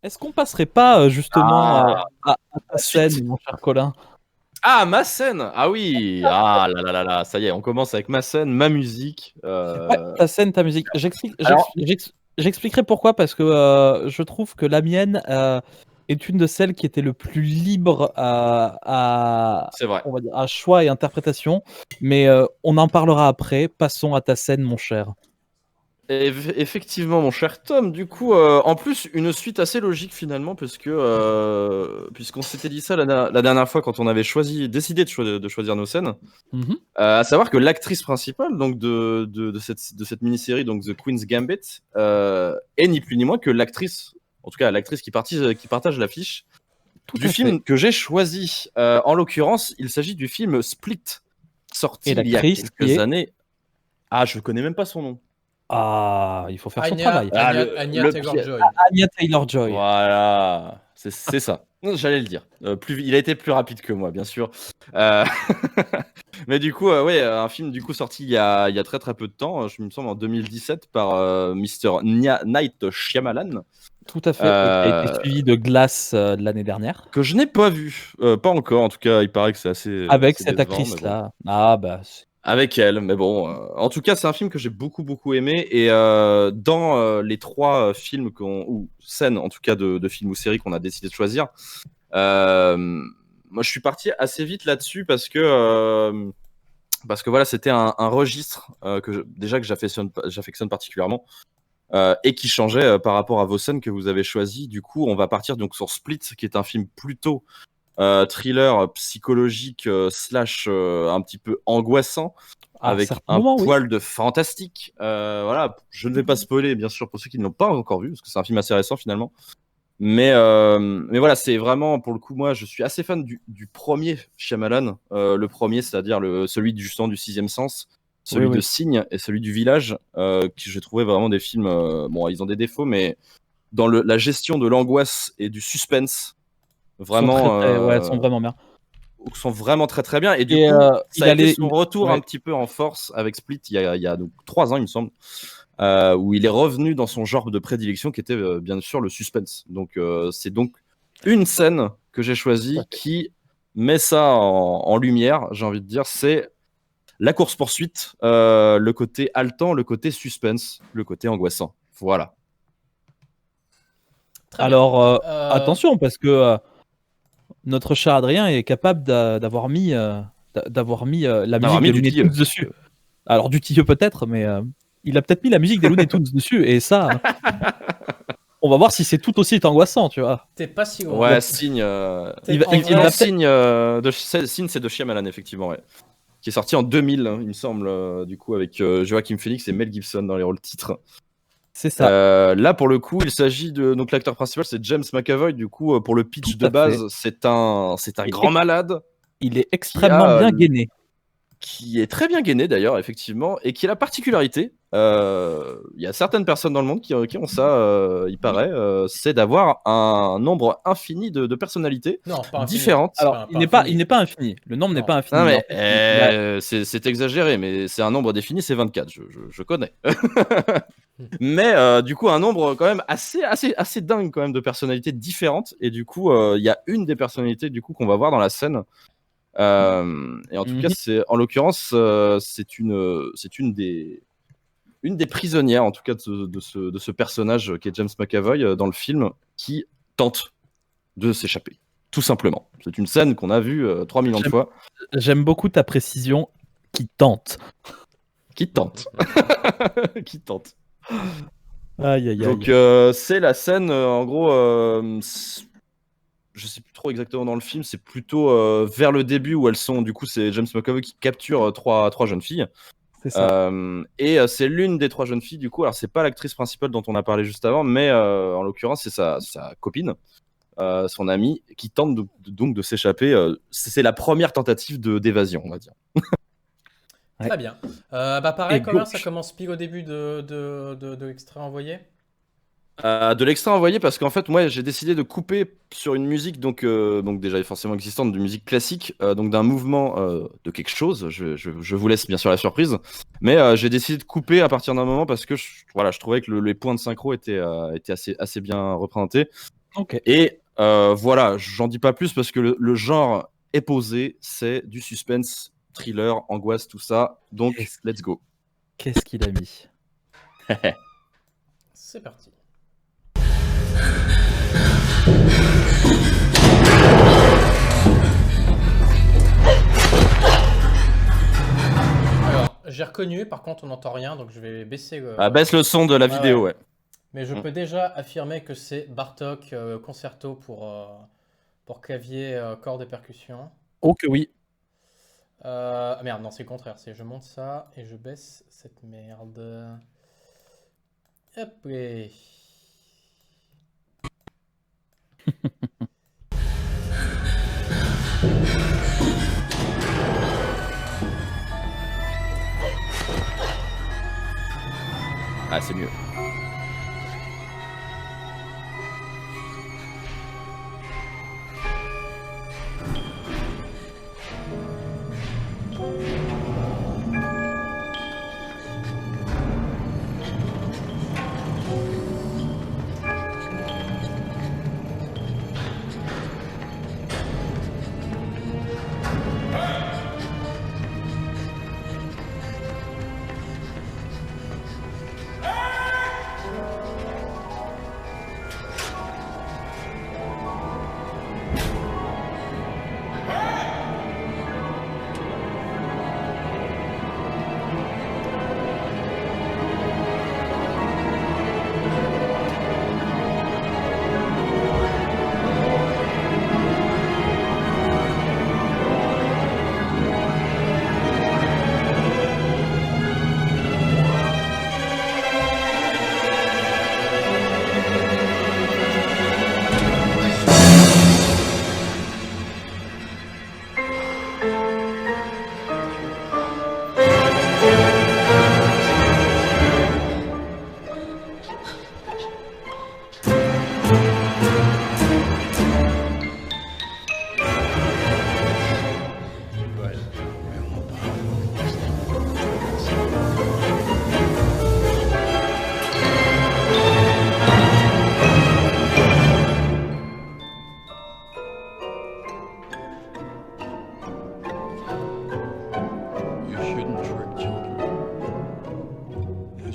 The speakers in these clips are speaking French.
Est-ce qu'on passerait pas justement Ah, à ta la suite. scène, mon cher Colin? Ah, ma scène. Ah oui. Ah là là là là. Ça y est, on commence avec ma scène, ma musique. Ouais, ta scène, ta musique. Alors, J'expliquerai pourquoi, parce que je trouve que la mienne est une de celles qui était le plus libre c'est vrai. on va dire, à choix et interprétation. Mais on en parlera après. Passons à ta scène, mon cher. Effectivement, mon cher Tom, du coup, en plus, une suite assez logique finalement, parce que, puisqu'on s'était dit ça la dernière fois quand on avait décidé de choisir nos scènes, Mhm. à savoir que l'actrice principale donc de cette mini-série, donc The Queen's Gambit, est ni plus ni moins que l'actrice, en tout cas l'actrice qui partage l'affiche Tout du à fait. film que j'ai choisi. En l'occurrence, il s'agit du film Split, sorti Et il y a l'actrice qui quelques est... années. Ah, je connais même pas son nom. Ah, il faut faire son Anya, travail. Ah, Anya le pied. Taylor-Joy. Anya Taylor-Joy. Voilà, c'est ça. J'allais le dire. Il a été plus rapide que moi, bien sûr. Euh, Mais du coup, ouais, un film du coup sorti il y a très très peu de temps, je me semble en 2017 par Mr. Night Shyamalan, Tout à fait. Et qui a été euh, suivi de Glass de l'année dernière. que je n'ai pas vu, pas encore. En tout cas, il paraît que c'est Avec assez cette décevant, mais bon. actrice-là. Ah, bah. Avec elle, mais bon. En tout cas, c'est un film que j'ai beaucoup beaucoup aimé, et dans les trois films ou scènes, en tout cas de films ou séries qu'on a décidé de choisir, moi je suis parti assez vite là-dessus parce que voilà, c'était un registre déjà que j'affectionne particulièrement, et qui changeait par rapport à vos scènes que vous avez choisies. Du coup, on va partir donc sur Split, qui est un film plutôt thriller psychologique slash un petit peu angoissant, À avec certains un moments, oui. poil de fantastique. Voilà, je ne vais pas spoiler, bien sûr, pour ceux qui ne l'ont pas encore vu, parce que c'est un film assez récent finalement. Mais voilà, c'est vraiment, pour le coup, moi, je suis assez fan du premier Shyamalan. Le premier, c'est-à-dire celui justement du Sixième Sens, Oui, celui de oui. Signe et celui du Village, qui j'ai trouvé vraiment des films, bon, ils ont des défauts, mais dans la gestion de l'angoisse et du suspense, Sont très, vraiment, très, ouais, sont vraiment bien. sont vraiment très très bien. Et du Et coup, ça il a été allait. son retour un Ouais. petit peu en force avec Split il y a donc 3 ans, il me semble, où il est revenu dans son genre de prédilection qui était bien sûr le suspense. Donc c'est donc une scène que j'ai Tout à choisie fait. qui met ça en lumière, j'ai envie de dire, c'est la course-poursuite, le côté haletant, le côté suspense, le côté angoissant. Voilà. Très bien. Alors, Euh, attention, parce que notre cher Adrien est capable d'avoir mis la D'avoir musique mis des du Looney Tunes tilleux. dessus. Alors, du tilleux peut-être, mais il a peut-être mis la musique des Looney Tunes dessus. Et ça, on va voir si c'est tout aussi angoissant, tu vois. T'es pas si loin. Ouais, Signe. En Effectivement, vrai, peut-être. Signe, c'est de Shyamalan, effectivement, ouais. Qui est sorti en 2000, hein, il me semble, du coup, avec Joaquin Phoenix et Mel Gibson dans les rôles titres. C'est ça. Là, pour le coup, il s'agit de. Donc, l'acteur principal, c'est James McAvoy. Du coup, pour le Tout pitch de à fait. base, c'est un Et grand malade il est qui extrêmement bien gainé. qui est très bien gainé d'ailleurs, effectivement, et qui a la particularité. Il y a certaines personnes dans le monde qui ont ça, il paraît, c'est d'avoir un nombre infini de personnalités non, pas infini. différentes. Alors, Pas il infini. n'est pas infini. Le nombre n'est Non. pas Non, infini, mais en mais fait, il a. c'est exagéré, mais c'est un nombre défini, c'est 24, je connais. Mais du coup, un nombre quand même assez dingue quand même de personnalités différentes. Et du coup, il y a une des personnalités du coup qu'on va voir dans la scène. Et en tout cas, Mhm. en l'occurrence, c'est une des prisonnières, en tout cas de ce personnage qui est James McAvoy dans le film, qui tente de s'échapper, tout simplement. C'est une scène qu'on a vue 3 millions de J'aime fois, j'aime beaucoup ta précision qui tente. qui tente, qui tente. Aïe, aïe, Donc aïe. c'est la scène, en gros, je sais plus trop exactement dans le film, c'est plutôt vers le début où elles sont, du coup, c'est James McAvoy qui capture trois jeunes filles. C'est ça. Et c'est l'une des trois jeunes filles, du coup, alors c'est pas l'actrice principale dont on a parlé juste avant, mais en l'occurrence, c'est sa copine, son amie, qui tente donc de s'échapper. C'est la première tentative d'évasion, on va dire. Ouais. Très bien. Bah pareil, Et Colin, ça gauche. commence pile au début de l'extrait envoyé. De l'extrait envoyé parce qu'en fait moi j'ai décidé de couper sur une musique donc déjà forcément existante, de musique classique, donc d'un mouvement de quelque chose. Je vous laisse bien sûr la surprise, mais j'ai décidé de couper à partir d'un moment parce que voilà, je trouvais que les points de synchro étaient assez bien représentés. Ok. Et voilà, j'en dis pas plus parce que le genre est posé, c'est du suspense, thriller, angoisse, tout ça. Donc, Qu'est-ce let's go. Qu'est-ce qu'il a mis? C'est parti. Alors, j'ai reconnu, par contre, on n'entend rien, donc je vais baisser. Baisse le son de la vidéo, ouais. Mais je peux déjà affirmer que c'est Bartók concerto pour clavier, cordes et percussions. Oh que oui. Merde, non, c'est le contraire. C'est je monte ça et je baisse cette merde. Hop, et... Ah, c'est mieux.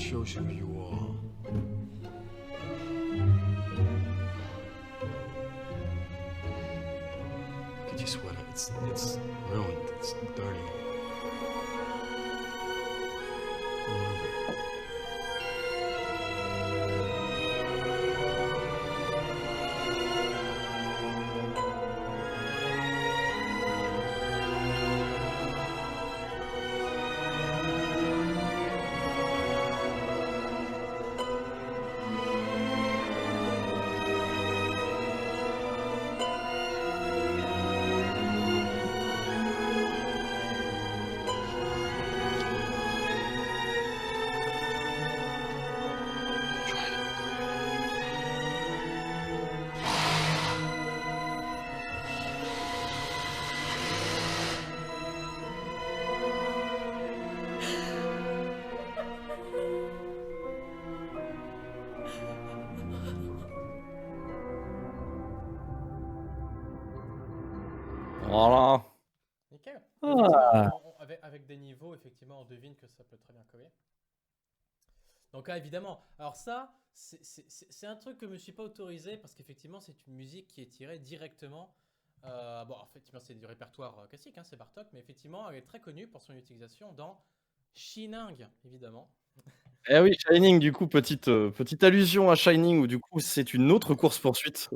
shows you who you are. Look at your sweater. It's ruined. It's dirty. Voilà. Nickel. Ah. Avec des niveaux, effectivement, on devine que ça peut très bien coller. Donc là, évidemment, alors ça, c'est un truc que je me suis pas autorisé parce qu'effectivement, c'est une musique qui est tirée directement. Bon, effectivement, c'est du répertoire classique, hein, c'est Bartók, mais effectivement, elle est très connue pour son utilisation dans Shining, évidemment. Eh oui, Shining, du coup, petite allusion à Shining, où du coup, c'est une autre course-poursuite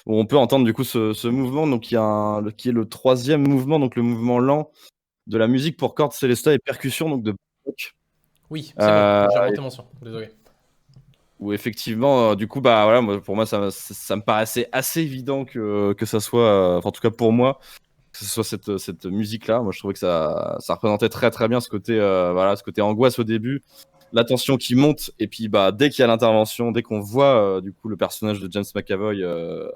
où on peut entendre du coup ce mouvement, donc qui est le troisième mouvement, donc le mouvement lent de la musique pour cordes célestas et percussions, donc de Bartók. Oui, c'est bon, j'ai remonté mon son, désolé. Où effectivement, du coup, bah voilà, pour moi, ça me paraissait assez évident que ça soit, en tout cas pour moi, que ce soit cette musique-là. Moi, je trouvais que ça représentait très très bien ce côté, ce côté angoisse au début, la tension qui monte, et puis bah dès qu'il y a l'intervention, dès qu'on voit du coup le personnage de James McAvoy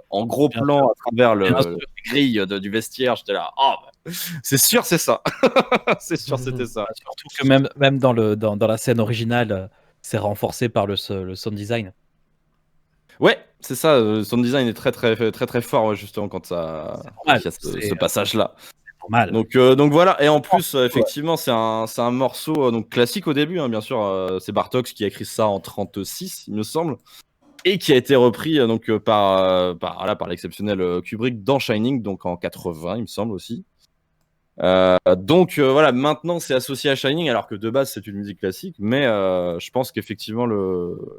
en gros plan à travers les grilles du vestiaire, j'étais là, c'est sûr, c'est ça. C'est sûr, c'était ça. Surtout que même dans la scène originale, c'est renforcé par le sound design. Ouais, c'est ça. Son design est très fort, ouais, justement, quand ça, quand il y a ce passage-là. Normal. Donc voilà. Et en plus, effectivement, c'est un morceau donc classique au début, hein, bien sûr. C'est Bartók qui a écrit ça en 36, il me semble, et qui a été repris donc par l'exceptionnel Kubrick dans Shining, donc en 80, il me semble aussi. Donc voilà, maintenant c'est associé à Shining, alors que de base c'est une musique classique, mais je pense qu'effectivement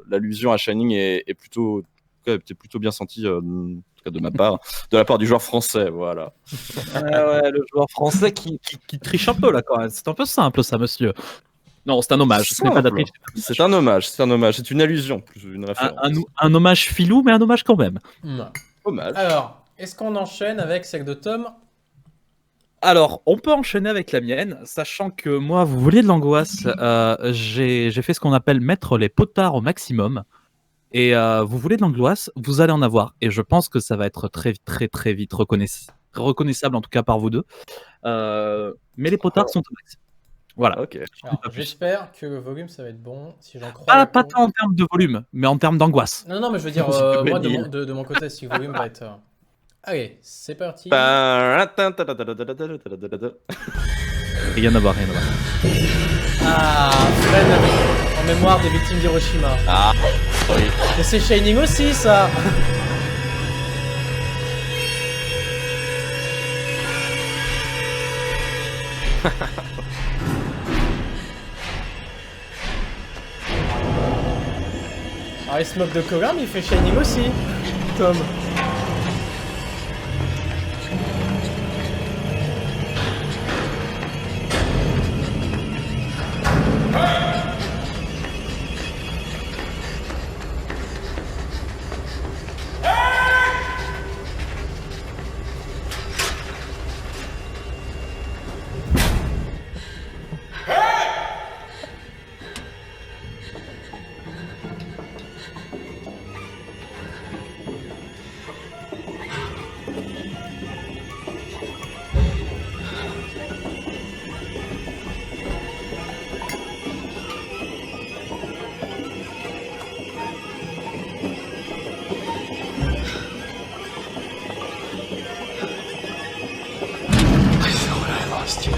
l'allusion à Shining était plutôt bien sentie, en tout cas de ma part, de la part du joueur français, voilà. Ouais, le joueur français qui triche un peu là quand même. C'est un peu simple ça, monsieur. Non, c'est un hommage. Ce n'est pas de la triche, C'est un hommage, c'est une allusion, plus une référence. un hommage filou, mais un hommage quand même. Hommage. Alors, est-ce qu'on enchaîne avec celle de Tom? Alors, on peut enchaîner avec la mienne, sachant que moi, vous vouliez de l'angoisse, j'ai fait ce qu'on appelle mettre les potards au maximum. Et vous voulez de l'angoisse, vous allez en avoir. Et je pense que ça va être très vite reconnaissable, en tout cas par vous deux. Mais les potards sont au max. Voilà. Ok. Alors, j'espère que le volume ça va être bon. Si j'en crois. Pas tant en termes de volume, mais en termes d'angoisse. Non, mais je veux dire, C'est moi pénible. de mon côté, si le volume va être. Allez, c'est parti. Rien à voir. Ah, Fred en mémoire des victimes d'Hiroshima. Ah, oui. Mais c'est Shining aussi, ça. Alors il se moque de Koga, mais il fait Shining aussi, Tom. I thought I lost you.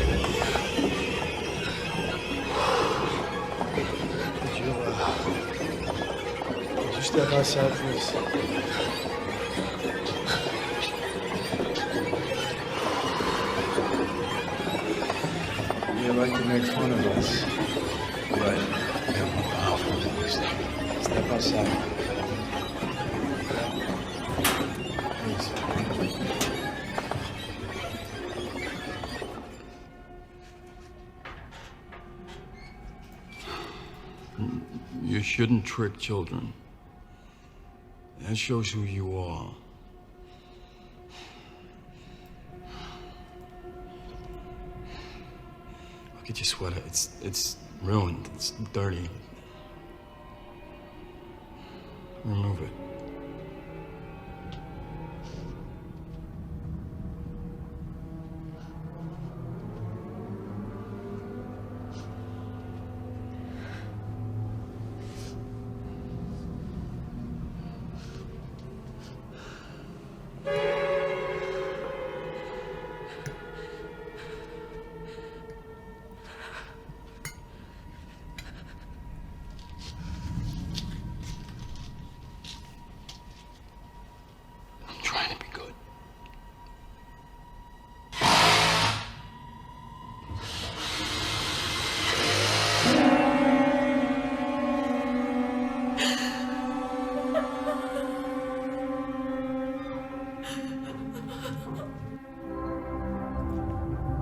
Could you step outside, please? You like to make fun of us. Right. Yeah, what the hell was it this thing? Step outside. Please. You shouldn't trick children. That shows who you are. Look at your sweater. It's ruined. It's dirty. Remove it. I'm trying to be good.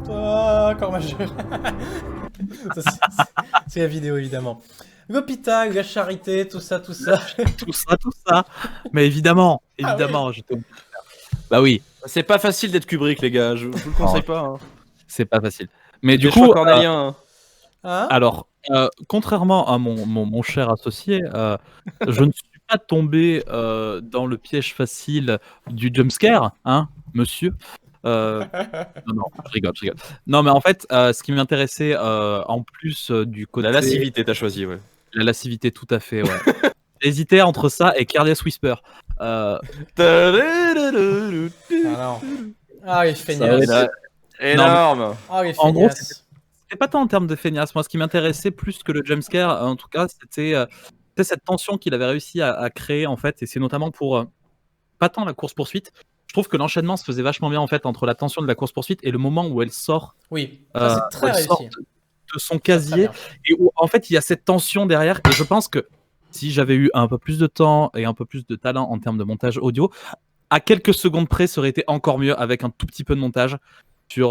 Ah, encore majeur. C'est la vidéo évidemment. L'hôpital, la charité, tout ça. Tout ça. Mais évidemment, j'étais obligé de le faire. Bah oui, C'est pas facile d'être Kubrick, les gars. Je vous le conseille pas. Hein. c'est pas facile. Mais du Des choix coup, cornéliens. Hein. Hein? alors, contrairement à mon cher associé, je ne suis pas tombé dans le piège facile du jumpscare, hein, monsieur. Non, je rigole. Non, mais en fait, ce qui m'intéressait, en plus du côté... La lascivité, t'as choisi, ouais. La lascivité, tout à fait, ouais. J'hésitais entre ça et Careless Whisper. Ah non. Ah, les Ça feignasses. aurait Énorme. Ah, les En gros, feignasses. c'était pas tant en termes de feignasse. Moi, ce qui m'intéressait plus que le jumpscare, en tout cas, c'était cette tension qu'il avait réussi à créer, en fait. Et c'est notamment pour pas tant la course-poursuite. Je trouve que l'enchaînement se faisait vachement bien, en fait, entre la tension de la course-poursuite et le moment où elle sort, Oui, ça c'est où très elle sort réussi. de son Ça, très casier. bien. Et où, en fait, il y a cette tension derrière. Et je pense que si j'avais eu un peu plus de temps et un peu plus de talent en termes de montage audio, à quelques secondes près, ça aurait été encore mieux avec un tout petit peu de montage sur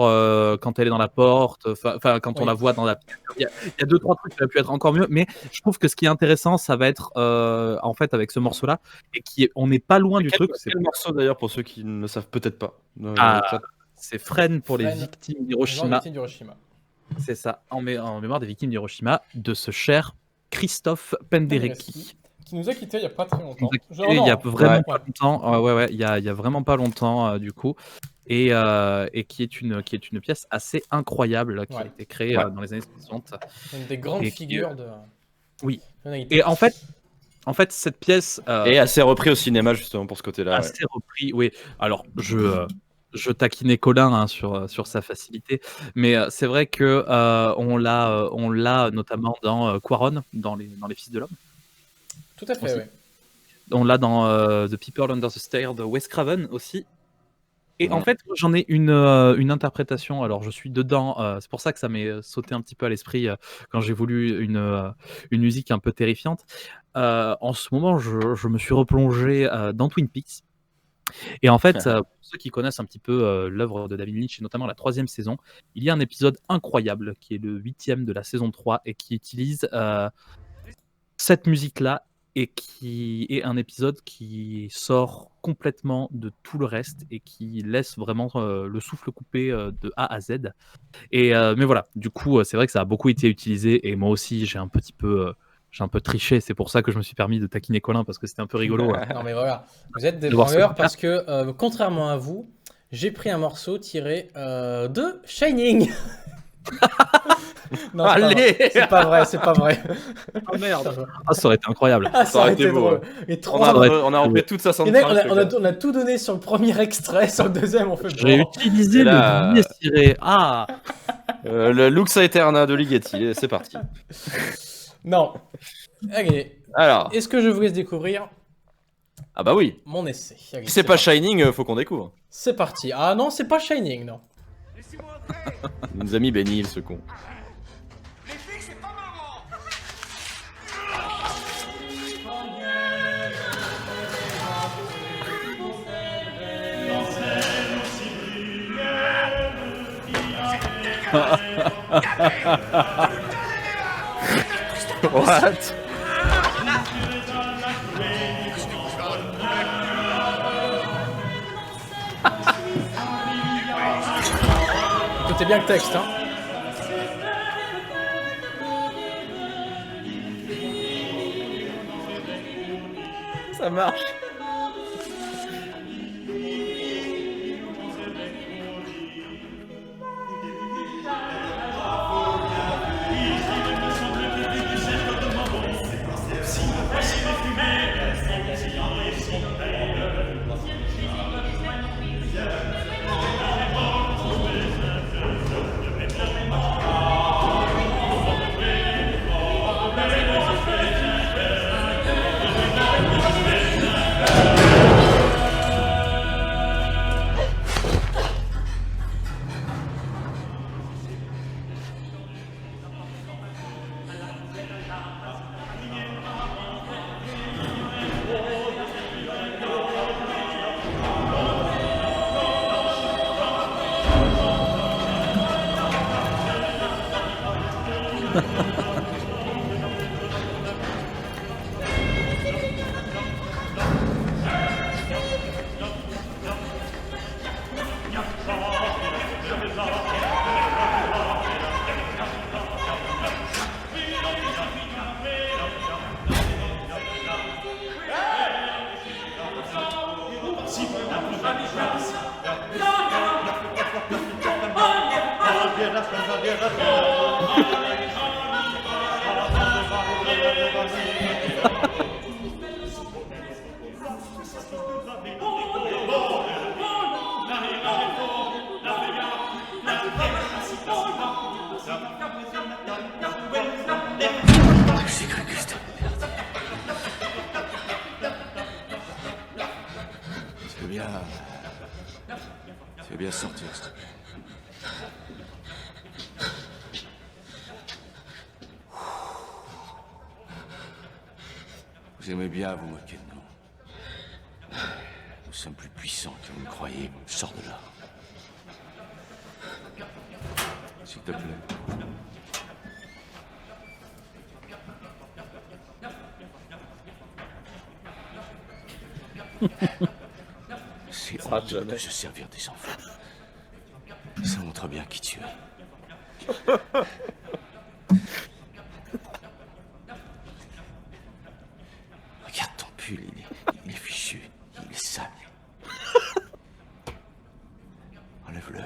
quand elle est dans la porte, enfin quand on Oui. la voit dans la. Il y a deux trois trucs qui auraient pu être encore mieux, mais je trouve que ce qui est intéressant, ça va être en fait avec ce morceau-là et on n'est pas loin du truc. C'est Quel morceau d'ailleurs pour ceux qui ne le savent peut-être pas Ah, c'est Fren pour les Fren, victimes Genre d'Hiroshima. victime d'Hiroshima. C'est ça, en mémoire des victimes d'Hiroshima, de ce cher Christophe Penderecki. Qui nous a quittés il y a pas très longtemps. Genre, Il y a non. vraiment Ouais. pas longtemps, ouais, il y a vraiment pas longtemps du coup, et qui est une pièce assez incroyable qui a Ouais. été créée Ouais. dans les années 60. Une des grandes Et qui, figures de. oui. de Naït. Et en fait cette pièce Et assez repris au cinéma justement pour ce côté-là. Ouais. assez repris, oui. Alors je taquinais Colin hein, sur sa facilité, mais c'est vrai que on l'a notamment dans Quaron, dans les Fils de l'homme. Tout à fait, aussi. oui. On l'a dans The People Under the Stairs de Wes Craven aussi. Et en Mhm. fait, j'en ai une interprétation. Alors, je suis dedans. C'est pour ça que ça m'est sauté un petit peu à l'esprit quand j'ai voulu une musique un peu terrifiante. En ce moment, je me suis replongé dans Twin Peaks. Et en fait, pour ceux qui connaissent un petit peu l'œuvre de David Lynch, et notamment la 3e saison, il y a un épisode incroyable qui est le 8e de la saison 3 et qui utilise cette musique-là et qui est un épisode qui sort complètement de tout le reste et qui laisse vraiment le souffle coupé de A à Z. Et mais voilà, du coup, c'est vrai que ça a beaucoup été utilisé et moi aussi, j'ai un peu triché. C'est pour ça que je me suis permis de taquiner Colin parce que c'était un peu rigolo. Non, mais voilà. Vous êtes des De voir ce branleurs coup-là. parce que, contrairement à vous, j'ai pris un morceau tiré de Shining. Non, Allez c'est pas vrai, c'est pas vrai. Oh merde. Ah, ça aurait été incroyable. Ah, Ça aurait été beau, drôle. Et trop On a, Ouais. on a repris toute sa Et soundtrack. mec, on le gars. a tout donné sur le premier extrait, sur le deuxième, on fait J'ai bon. utilisé Et là, le billet ciré. Ah. Le Lux Aeterna de Ligeti, c'est parti. Non. Allez, Alors, est-ce que je vous laisse découvrir ah bah oui. mon essai? Allez, Si c'est pas parti. Shining, faut qu'on découvre. C'est parti. Ah non, c'est pas Shining, non. Il nous a mis Benny Hill, ce con. What? Écoutez bien le texte, hein. Ça marche. J'ai cru que je t'avais perdu. C'est bien sortir, s'il te plaît. Vous aimez bien vous moquer de nous. Nous sommes plus puissants que vous le croyez. Sors de là. S'il te plaît. C'est sera honteux jamais. de se servir des enfants. Ça montre bien qui tu es. Regarde ton pull, il est fichu, il est sale. Enlève-le.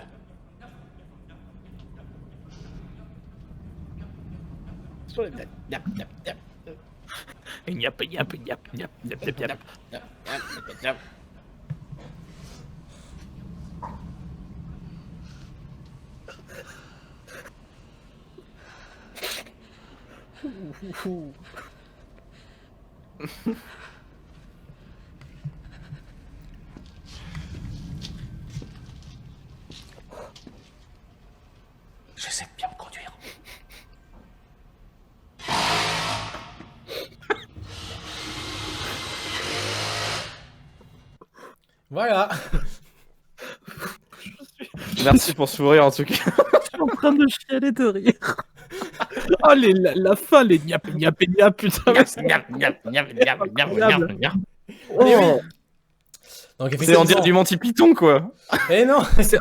J'essaie de bien me conduire. Voilà. Merci pour ce sourire en tout cas. Je suis en train de chialer de rire. Oh, la fin, les niap, putain. Eh oui. Oh, Donc C'est effectivement. on dirait du Monty Python quoi. Eh non. c'est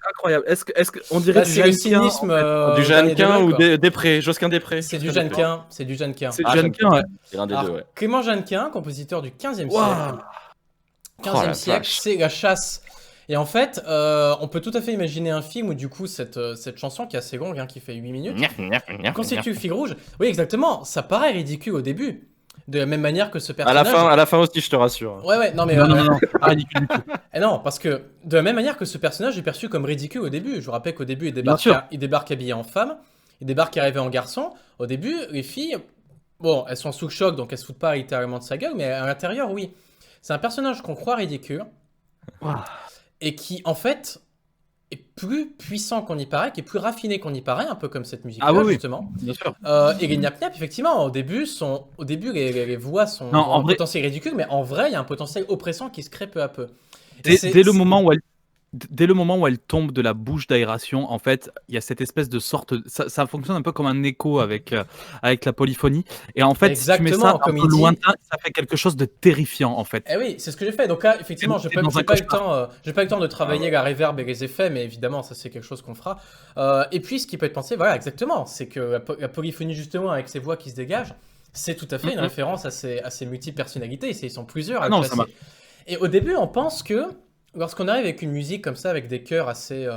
incroyable. Est-ce qu'on dirait Bah, du c'est le Jeannequin, en cynisme. fait. Du dernier Jeannequin degré, ou quoi. Després, Josquin Després. C'est du Josquin Després. Jeannequin. C'est du Jeannequin. C'est Ah, du Jeannequin, ouais. C'est l'un des Alors, deux, ouais. Clément Jeannequin, compositeur du 15e Waouh. siècle. Oh, 15e la siècle, vache. c'est la chasse. Et en fait, on peut tout à fait imaginer un film où du coup cette chanson qui est assez longue, hein, qui fait 8 minutes, constitue le fil rouge. Oui, exactement. Ça paraît ridicule au début. De la même manière que ce À la personnage. fin aussi, je te rassure. Ouais, non, mais. Non, c'est pas ridicule du tout. Eh non, parce que de la même manière que ce personnage est perçu comme ridicule au début. Je vous rappelle qu'au début, Bien sûr. il débarque habillé en femme, il débarque arrivé en garçon. Au début, les filles, bon, elles sont sous le choc, donc elles se foutent pas littéralement de sa gueule, mais à l'intérieur, oui. C'est un personnage qu'on croit ridicule Waouh. et qui, en fait, est plus puissant qu'on y paraît, qui est plus raffiné qu'on y paraît, un peu comme cette musique-là, Ah oui, oui. justement. Bien sûr. Et les Nyap Nyap, effectivement, au début, les voix sont Non, ont en un vrai- potentiel ridicule, mais en vrai, il y a un potentiel oppressant qui se crée peu à peu. Et Dès, c'est- dès le moment où elle, dès le moment où elle tombe de la bouche d'aération, en fait, il y a cette espèce de sorte. Ça fonctionne un peu comme un écho avec la polyphonie. Et en fait, si tu mets Exactement, ça un comme peu il dit. lointain, ça fait quelque chose de terrifiant, en fait. Eh oui, c'est ce que j'ai fait. Donc là, effectivement, C'est j'ai pas eu dans un le temps, j'ai pas eu le temps de travailler la reverb et les effets, mais évidemment, ça c'est quelque chose qu'on fera. Et puis, ce qui peut être pensé, voilà, exactement, c'est que la polyphonie justement avec ces voix qui se dégagent, c'est tout à fait une Mhm. référence à ces multiples personnalités. Ils sont plusieurs. à Ah le non, placer. ça marche. Et au début, on pense que lorsqu'on arrive avec une musique comme ça, avec des chœurs assez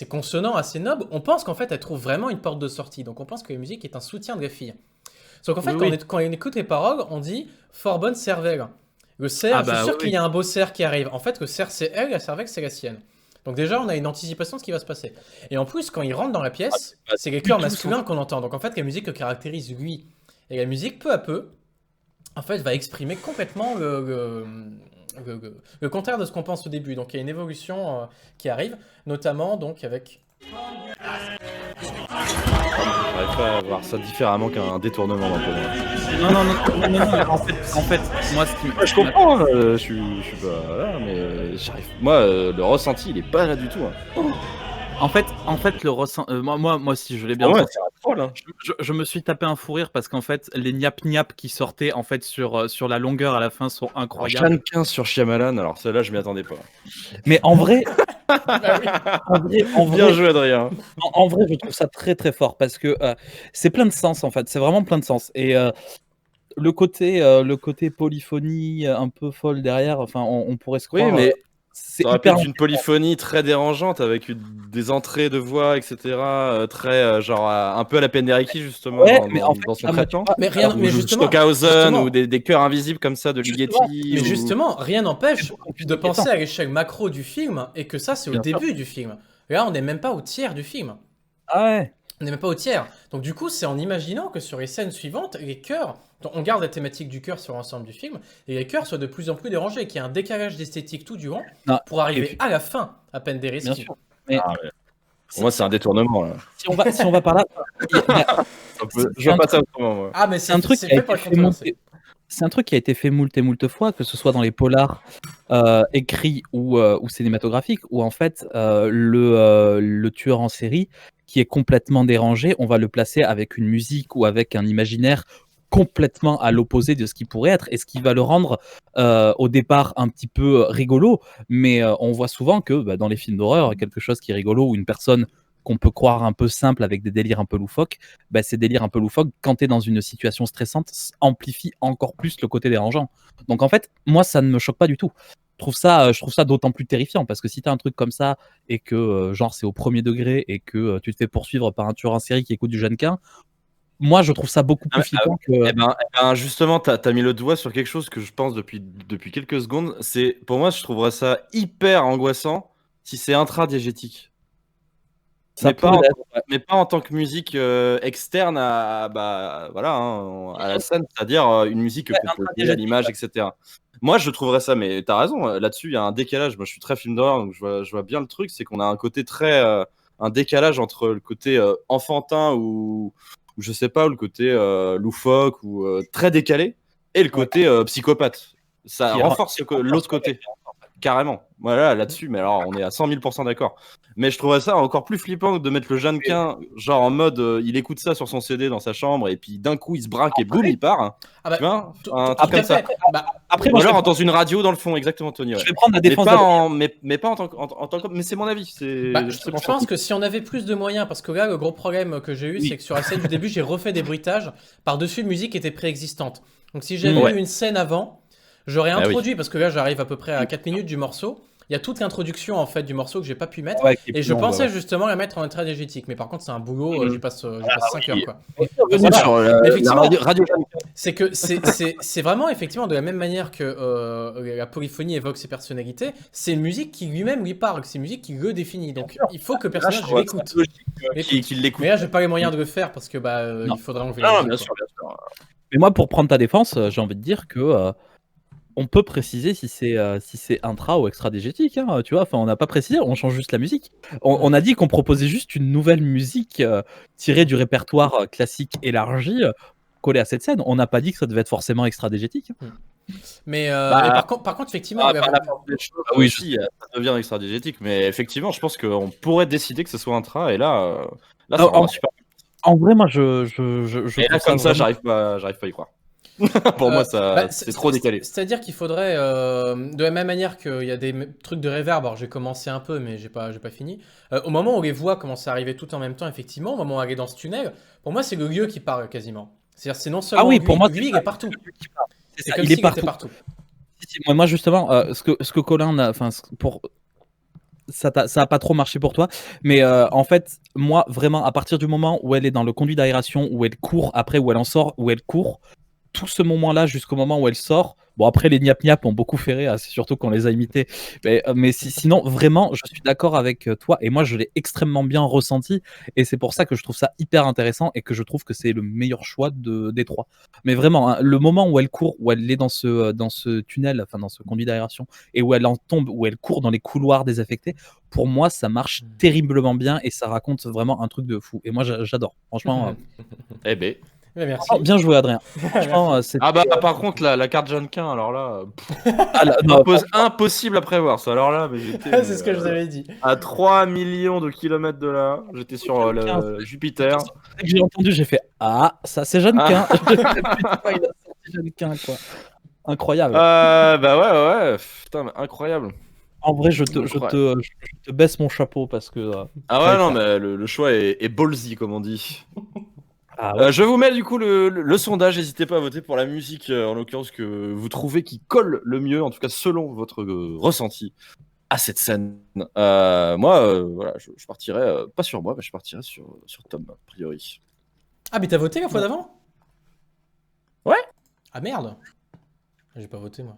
consonants, assez nobles, on pense qu'en fait, elle trouve vraiment une porte de sortie. Donc, on pense que la musique est un soutien de la fille. Sauf qu'en fait, Oui, oui. quand on écoute les paroles, on dit fort bonne cervelle. Le cerf, Ah je bah, suis sûr oui, qu'il y a un beau cerf qui arrive. En fait, le cerf c'est elle, la cervelle c'est la sienne. Donc déjà, on a une anticipation de ce qui va se passer. Et en plus, quand il rentre dans la pièce, Ah, c'est les du chœurs tout masculins qu'on entend. Donc en fait, la musique le caractérise lui. Et la musique, peu à peu, en fait, va exprimer complètement le contraire de ce qu'on pense au début. Donc il y a une évolution qui arrive, notamment donc avec... J'arrive pas à voir ça différemment qu'un détournement d'un peu. Non. En fait, moi, ce qui me- Je comprends, je suis pas là, mais j'arrive. Moi, le ressenti, il est pas là du tout. Hein. En fait, le ressent. Moi, aussi, je l'ai bien Pour moi, ressenti. c'est un troll. Hein. Je me suis tapé un fou rire parce qu'en fait, les niap qui sortaient en fait sur la longueur à la fin sont Alors, incroyables. Jeannequin sur Shyamalan, alors celle-là, je m'y attendais pas. Mais en vrai, Bah oui. Bien joué, Adrien. En vrai, je trouve ça très très fort parce que c'est plein de sens en fait. C'est vraiment plein de sens. Et le côté polyphonie un peu folle derrière, enfin, on pourrait se Oui, croire. mais c'est Ça aurait pu hyper être une polyphonie très dérangeante avec des entrées de voix, etc. Très genre un peu à la Penderecki justement Ouais, mais en fait, dans son moi, tu traitement. vois, Mais rien, mais Ou justement, Stockhausen ou des chœurs invisibles comme ça de Justement, Ligeti. mais ou... justement, rien c'est n'empêche beaucoup plus de penser inquiétant. à l'échelle macro du film et que ça, c'est au Bien sûr. début du film. Là, on n'est même pas au tiers du film. Ah ouais. On n'est même pas au tiers. Donc du coup, c'est en imaginant que sur les scènes suivantes, les chœurs, on garde la thématique du chœur sur l'ensemble du film, et les chœurs soient de plus en plus dérangés, qu'il y ait un décalage d'esthétique tout durant, Non, pour et arriver puis, à la fin à peine des bien risques. sûr. Mais Ah ouais. Pour moi, c'est un détournement. Là. si on va par là, Je vois pas ça autrement. Moi. Ah, mais c'est un truc c'est qui a fait été pour être fait controversé. c'est un truc qui a été fait moult et moult fois, que ce soit dans les polars écrits ou cinématographiques, où en fait le tueur en série qui est complètement dérangé, on va le placer avec une musique ou avec un imaginaire complètement à l'opposé de ce qui pourrait être, et ce qui va le rendre au départ un petit peu rigolo, mais on voit souvent que dans les films d'horreur, quelque chose qui est rigolo, ou une personne qu'on peut croire un peu simple avec des délires un peu loufoques, ces délires un peu loufoques, quand tu es dans une situation stressante, amplifient encore plus le côté dérangeant. Donc en fait, moi, ça ne me choque pas du tout. Je trouve ça d'autant plus terrifiant, parce que si tu as un truc comme ça et que genre c'est au premier degré et que tu te fais poursuivre par un tueur en série qui écoute du Jeannequin, moi je trouve ça beaucoup plus flippant que. Justement, t'as mis le doigt sur quelque chose que je pense depuis quelques secondes. C'est pour moi, je trouverais ça hyper angoissant si c'est intradiégétique. Ça Mais pas, pourrait en, l'être, ouais. mais pas en tant que musique externe à la scène, c'est-à-dire une musique Ouais, composée à intradiégétique, l'image, ouais. etc. Moi, je trouverais ça, mais t'as raison, là-dessus, il y a un décalage. Moi, je suis très film d'horreur, donc je vois bien le truc, c'est qu'on a un côté un décalage entre le côté enfantin ou je sais pas, ou le côté loufoque ou très décalé, et le Ouais. côté psychopathe. Ça Qui renforce l'autre côté. référence, en fait. Carrément. Voilà, là-dessus, mais alors on est à 100 000 % d'accord. Mais je trouverais ça encore plus flippant que de mettre le Jeannequin, genre en mode il écoute ça sur son CD dans sa chambre et puis d'un coup il se braque et boum, il part. Hein. Ah bah, Tu vois tout un tout truc à comme ça. fait. Bah, Après, Ou moi, alors dans une radio dans le fond, exactement, Tony. je Ouais. vais prendre la Mais défense pas, d'Adrien. mais pas en tant que. Mais c'est mon avis. bah, C'est je pense que si on avait plus de moyens, parce que là, le gros problème que j'ai eu, Oui. c'est que sur la scène du début, j'ai refait des bruitages par-dessus une musique qui était préexistante. Donc si j'avais Ouais. eu une scène avant, j'aurais Ah oui. introduit, parce que là, j'arrive à peu près à 4 minutes du morceau. Il y a toute l'introduction en fait du morceau que j'ai pas pu mettre. Ouais, qui est Et plus je long, pensais ouais. justement la mettre en intradiégétique. Mais par contre, c'est un boulot, j'y passe 5 heures oui. quoi. Revenir Voilà. Sur Mais effectivement, radio Jeannequin. c'est que c'est vraiment effectivement de la même manière que la polyphonie évoque ses personnalités, c'est une musique qui lui-même lui parle, c'est une musique qui le définit. Donc il faut que le Là, je personnage trouve ça l'écoute. logique qu'il l'écoute. Mais là, j'ai pas les moyens de le faire parce que Non. il faudrait enlever Non, la bien musique, sûr, quoi. bien sûr. Mais moi, pour prendre ta défense, j'ai envie de dire que on peut préciser si c'est intra ou extra-diégétique, hein, tu vois. Enfin, on n'a pas précisé, on change juste la musique. On a dit qu'on proposait juste une nouvelle musique tirée du répertoire classique élargi, collée à cette scène. On n'a pas dit que ça devait être forcément extra-diégétique. Mais Bah, par contre, effectivement, Par la force des choses, oui, aussi, ça devient extra-diégétique. Mais effectivement, je pense qu'on pourrait décider que ce soit intra. Et là, ça Alors, rendra super. En vrai, moi, je Et là, trouve ça comme ça, vraiment. j'arrive pas à y croire. Pour moi, c'est trop décalé. C'est-à-dire qu'il faudrait, de la même manière qu'il y a des trucs de reverb, alors j'ai commencé un peu, mais j'ai pas fini. Au moment où les voix commencent à arriver tout en même temps, effectivement, au moment où elle est dans ce tunnel, pour moi, c'est le lieu qui parle quasiment. C'est-à-dire, c'est non seulement oui, lui, pour moi, lui, il est partout. C'est C'est ça, comme il est s'il était partout. partout. Si, moi, justement, ce que Colin a, enfin, pour ça a pas trop marché pour toi, mais en fait, moi, vraiment, à partir du moment où elle est dans le conduit d'aération, où elle court, après où elle en sort, où elle court, tout ce moment-là jusqu'au moment où elle sort. Bon, après, les gnap-gnap ont beaucoup fait rire, c'est surtout qu'on les a imités. Mais sinon, vraiment, je suis d'accord avec toi, et moi, je l'ai extrêmement bien ressenti, et c'est pour ça que je trouve ça hyper intéressant, et que je trouve que c'est le meilleur choix des trois. Mais vraiment, hein, le moment où elle court, où elle est dans ce tunnel, enfin dans ce conduit d'aération, et où elle en tombe, où elle court dans les couloirs désaffectés, pour moi, ça marche terriblement bien, et ça raconte vraiment un truc de fou. Et moi, j'adore. Franchement, Eh ben. Mais merci. bien joué, Adrien. Franchement, Ah bah par contre la carte Jeannequin, alors là, non, impossible à prévoir ça. Alors là, mais j'étais C'est ce que je vous avais dit. à 3 millions de kilomètres de là, j'étais sur le Jupiter. dès que j'ai entendu, j'ai fait ça c'est Jeannequin. Putain, il a sorti Jeannequin, quoi. Incroyable. Bah ouais, putain, mais incroyable. En vrai, je te baisse mon chapeau parce que. Ah ouais, non, mais le choix est ballsy, comme on dit. Ouais. Je vous mets du coup le sondage. N'hésitez pas à voter pour la musique, en l'occurrence, que vous trouvez qui colle le mieux, en tout cas selon votre ressenti, à cette scène. Moi, voilà, je partirais pas sur moi, mais je partirais sur Tom, a priori. Ah, mais t'as voté la fois d'avant? Ouais. Ah merde. J'ai pas voté moi.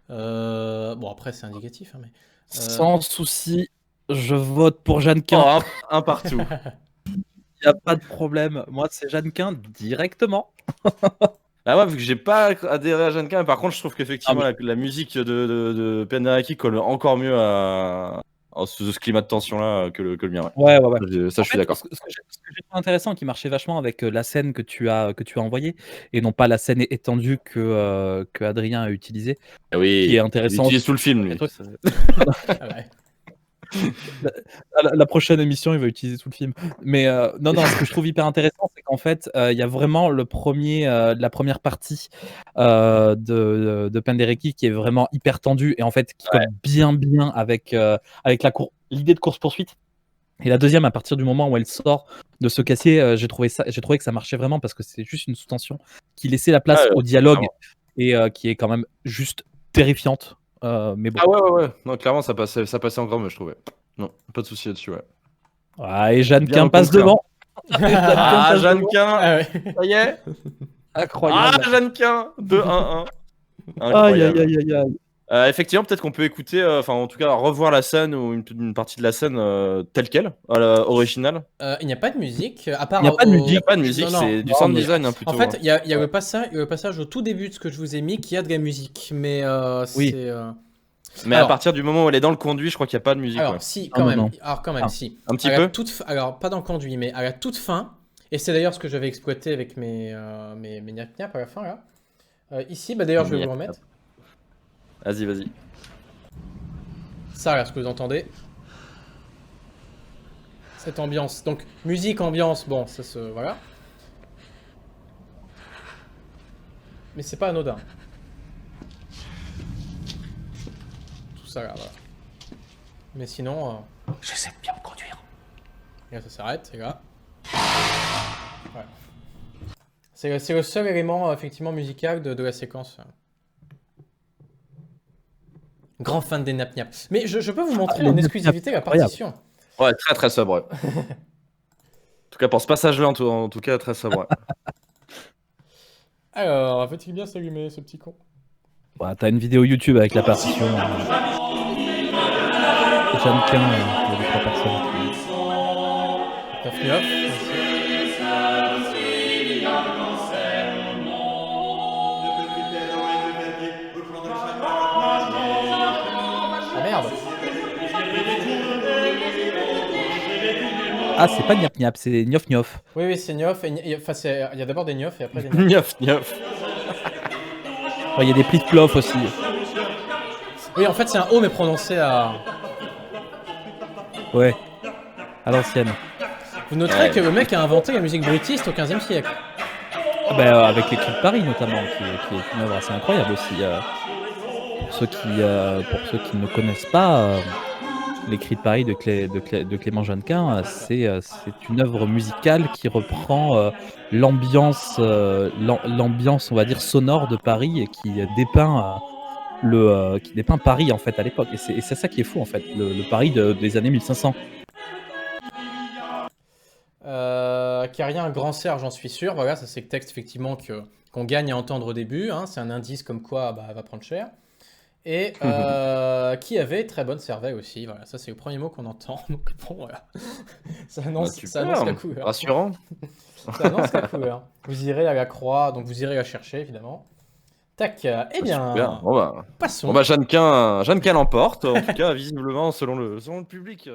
Bon après c'est indicatif, hein, mais. Sans souci, je vote pour Oh, Jeannequin. un partout. Il n'y a pas de problème. Moi, c'est Jeannequin directement. Ah ouais, vu que j'ai pas adhéré à Jeannequin, mais par contre, je trouve qu'effectivement, Ah, la musique de Penderecki colle encore mieux à ce climat de tension-là que le mien. Ouais, ouais, ouais. Ça, je suis d'accord. Ce que j'ai trouvé intéressant, qui marchait vachement avec la scène que tu as envoyée, et non pas la scène étendue que Adrien a utilisée, Ah oui, qui est intéressant. il utilise tout le film, lui. Ah ouais. La prochaine émission, il va utiliser tout le film. Mais non, ce que je trouve hyper intéressant, c'est qu'en fait, il y a vraiment la première partie de Penderecki qui est vraiment hyper tendue et en fait qui colle bien avec l'idée de course-poursuite. Et la deuxième, à partir du moment où elle sort de ce casier, j'ai trouvé que ça marchait vraiment parce que c'est juste une sous-tension qui laissait la place au dialogue et qui est quand même juste terrifiante. Mais bon. Ah ouais. Non, clairement, ça passait encore mieux, je trouvais. Non, pas de souci là-dessus, ouais. Ah, et Jeannequin Bien passe au contraire. devant. Ah, Jeannequin, Ah ouais. ça y est. Incroyable. Ah, Jeannequin, 2-1-1. Aïe, Incroyable. aïe. Effectivement, peut-être qu'on peut écouter, enfin en tout cas revoir la scène ou une partie de la scène telle quelle, originale. Il n'y a pas de musique, à part. Il n'y a pas de musique. Il n'y a pas de musique, Non, c'est du non, sound mais- design hein, plutôt. En fait, il y a le passage au tout début de ce que je vous ai mis qui a de la musique, mais Oui. c'est. Mais alors- à partir du moment où elle est dans le conduit, je crois qu'il n'y a pas de musique. Alors, ouais. si, Ah, quand non, même. non. Alors, quand même, Ah. si. Un petit À la peu. alors, pas dans le conduit, mais à la toute fin, et c'est d'ailleurs ce que j'avais exploité avec mes gnap-gnap à la fin, là. Ici, bah d'ailleurs, je vais vous Gnap-gnap. remettre. Vas-y. Ça, là, ce que vous entendez. Cette ambiance. Donc, musique, ambiance, bon, ça se. Voilà. Mais c'est pas anodin. Tout ça, là, voilà. Mais sinon. J'essaie de bien me conduire. Et là, ça s'arrête, et là. Voilà. C'est le seul élément, effectivement, musical de la séquence. Grand fan des Nap Nap. Mais je peux vous montrer les en Nap Nap, exclusivité la incroyable. partition. Ouais, très très sobre. Ouais. En tout cas, pour ce passage-là, en tout cas, très sobre. Ouais. Alors, va-t-il bien s'allumer, ce petit con? Ouais, t'as une vidéo YouTube avec la partition. Jeannequin, il y a 2-3 personnes. 9-9. Ah merde. Ah, c'est pas Gnap Gnap, c'est Gnof Gnof. Oui, c'est Niof. Enfin, il y a d'abord des Niof et après des Niof. Gnof. Il y a des plis de plof aussi. Oui, en fait, c'est un O mais prononcé à. Ouais, à l'ancienne. Vous noterez Ouais. que le mec a inventé la musique bruitiste au 15e siècle. Ah bah, avec les cris de Paris notamment, qui est une œuvre assez incroyable aussi. Pour ceux qui ne connaissent pas, les cris de Paris de Clément Jeannequin, c'est une œuvre musicale qui reprend l'ambiance, on va dire sonore de Paris et qui dépeint Paris en fait à l'époque. Et c'est ça qui est fou en fait, le Paris des années 1500. Qui a rien un grand cerf, j'en suis sûr. Voilà, ça c'est le texte effectivement qu'on gagne à entendre au début. Hein. C'est un indice comme quoi bah, elle va prendre cher. Et qui avait très bonne cervelle aussi. Voilà, ça c'est le premier mot qu'on entend. Donc bon, voilà. Ça annonce, Super, ça annonce la couleur. rassurant. Ça annonce la couleur. Vous irez à la croix, donc vous irez la chercher évidemment. Tac, eh bien, Super. Bon passons. bah Jeannequin l'emporte, en tout cas visiblement selon le public.